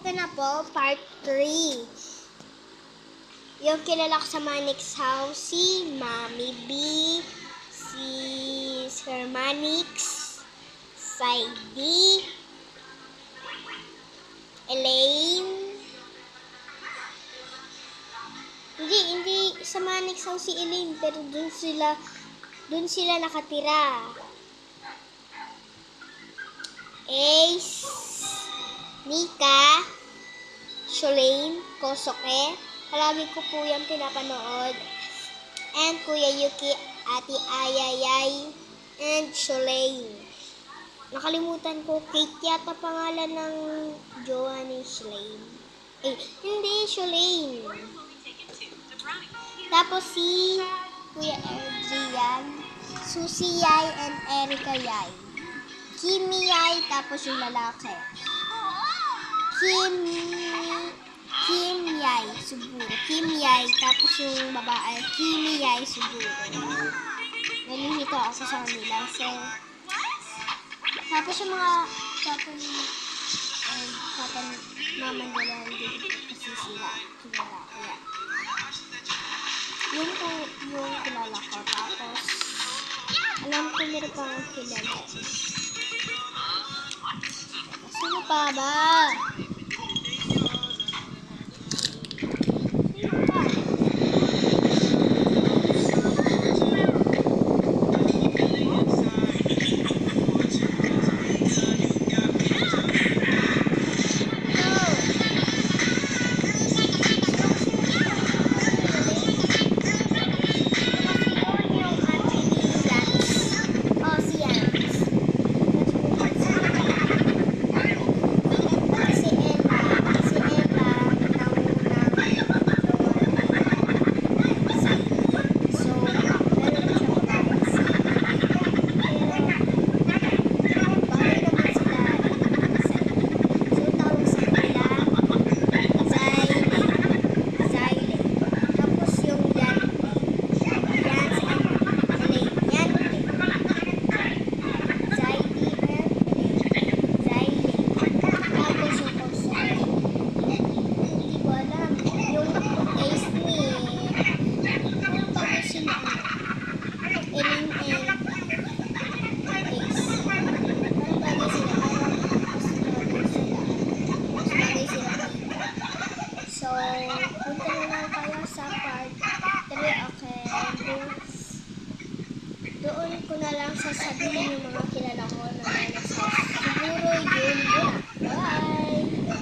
ito na po, part 3. Yung kilala ko sa Manix House, si Mami B, si Sir Manix, Saidi, Elaine. Hindi sa Manix House si Elaine, pero dun sila nakatira. Ace, Mika, Sholane, Kosoke. Palagi ko po yung pinapanood. And Kuya Yuki, Ate Ayayay, and Sholane. Nakalimutan ko, Kate yata pangalan ng jowa ni Sholane. Hindi, Sholane. Tapos si Kuya Adrian, Susie Yay, and Erica Yay. Kimi Yay, tapos yung lalaki. Kim Yay, siguro. Kim Yay, tapos yung babae, Kimi Yay, siguro. Nalilito ako sa kanila. So, tapos yung mga maman nila, hindi kasi sila. Kaya, yun po yung kilala ko. Tapos, alam ko meron pang kilala. Sino pa ba?